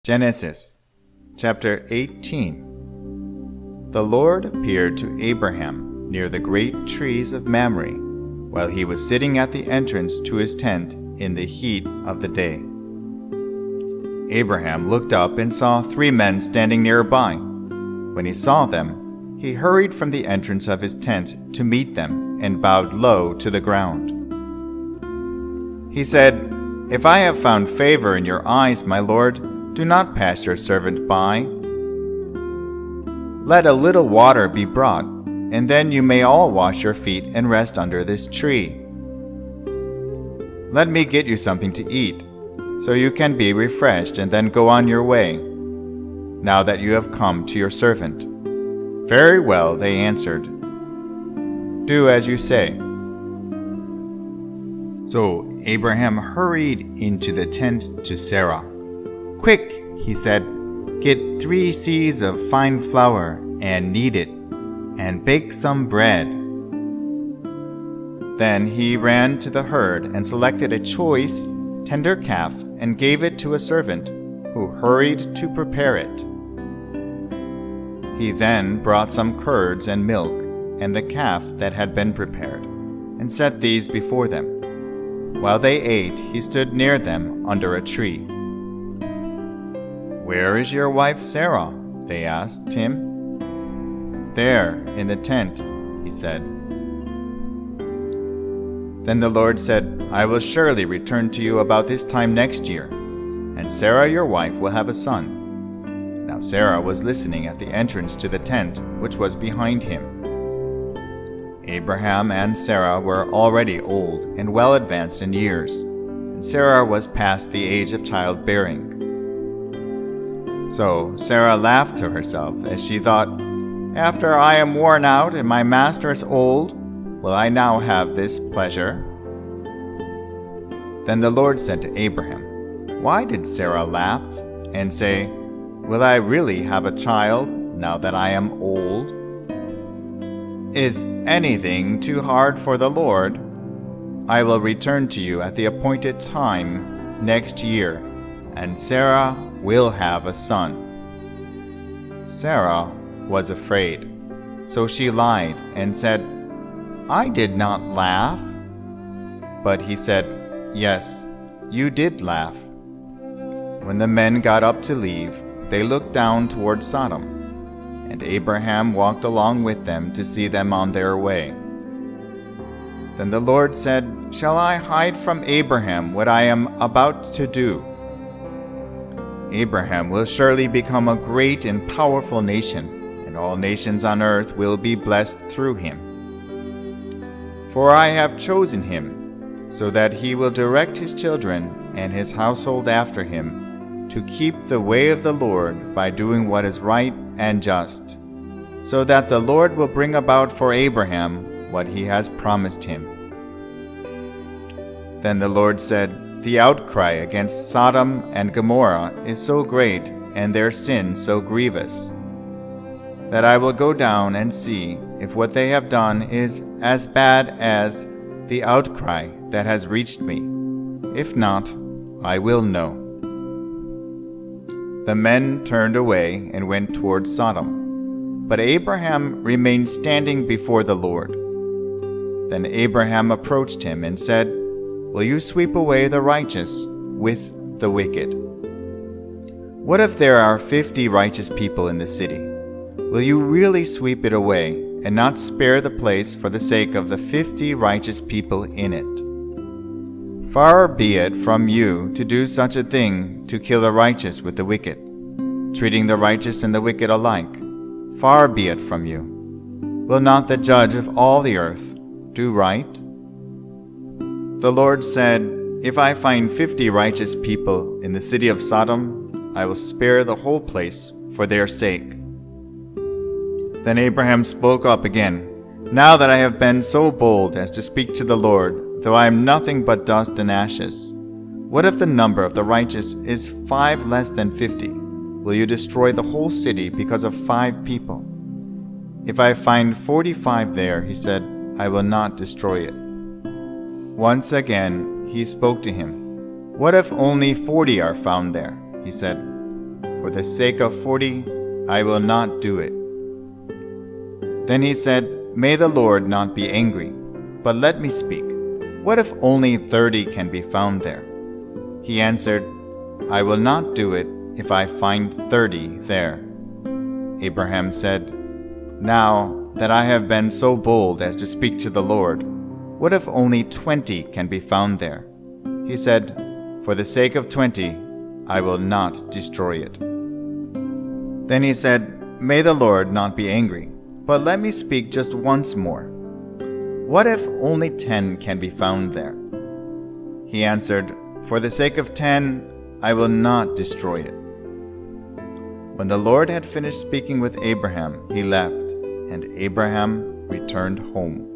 Genesis chapter 18. The Lord appeared to Abraham near the great trees of Mamre, while he was sitting at the entrance to his tent in the heat of the day. Abraham looked up and saw 3 men standing nearby. When he saw them, he hurried from the entrance of his tent to meet them and bowed low to the ground. He said, "If I have found favor in your eyes, my lord, do not pass your servant by. Let a little water be brought, and then you may all wash your feet and rest under this tree. Let me get you something to eat, so you can be refreshed and then go on your way, now that you have come to your servant." "Very well," they answered. "Do as you say." So Abraham hurried into the tent to Sarah. "Quick," he said, "get 3 seahs of fine flour and knead it, and bake some bread." Then he ran to the herd and selected a choice, tender calf and gave it to a servant, who hurried to prepare it. He then brought some curds and milk and the calf that had been prepared, and set these before them. While they ate, he stood near them under a tree. "Where is your wife Sarah?" they asked him. "There, in the tent," he said. Then the Lord said, "I will surely return to you about this time next year, and Sarah your wife will have a son." Now Sarah was listening at the entrance to the tent, which was behind him. Abraham and Sarah were already old and well advanced in years, and Sarah was past the age of childbearing. So Sarah laughed to herself as she thought, "After I am worn out and my master is old, will I now have this pleasure?" Then the Lord said to Abraham, "Why did Sarah laugh and say, 'Will I really have a child now that I am old?' Is anything too hard for the Lord? I will return to you at the appointed time next year, and Sarah will have a son." Sarah was afraid, so she lied and said, "I did not laugh." But he said, "Yes, you did laugh." When the men got up to leave, they looked down toward Sodom, and Abraham walked along with them to see them on their way. Then the Lord said, "Shall I hide from Abraham what I am about to do? Abraham will surely become a great and powerful nation, and all nations on earth will be blessed through him. For I have chosen him, so that he will direct his children and his household after him, to keep the way of the Lord by doing what is right and just, so that the Lord will bring about for Abraham what he has promised him." Then the Lord said, "The outcry against Sodom and Gomorrah is so great, and their sin so grievous, that I will go down and see if what they have done is as bad as the outcry that has reached me. If not, I will know." The men turned away and went toward Sodom, but Abraham remained standing before the Lord. Then Abraham approached him and said, "Will you sweep away the righteous with the wicked? What if there are 50 righteous people in the city? Will you really sweep it away and not spare the place for the sake of the 50 righteous people in it? Far be it from you to do such a thing, to kill the righteous with the wicked, treating the righteous and the wicked alike. Far be it from you. Will not the judge of all the earth do right?" The Lord said, "If I find 50 righteous people in the city of Sodom, I will spare the whole place for their sake." Then Abraham spoke up again, "Now that I have been so bold as to speak to the Lord, though I am nothing but dust and ashes, what if the number of the righteous is 5 less than 50? Will you destroy the whole city because of 5 people? If I find 45 there," he said, "I will not destroy it." Once again he spoke to him. "What if only 40 are found there?" he said. For the sake of 40, I will not do it." Then he said, "May the Lord not be angry, but let me speak. What if only 30 can be found there?" He answered, "I will not do it if I find 30 there." Abraham said, "Now that I have been so bold as to speak to the Lord, what if only 20 can be found there?" He said, "For the sake of 20, I will not destroy it." Then he said, "May the Lord not be angry, but let me speak just once more. What if only 10 can be found there?" He answered, "For the sake of 10, I will not destroy it." When the Lord had finished speaking with Abraham, he left, and Abraham returned home.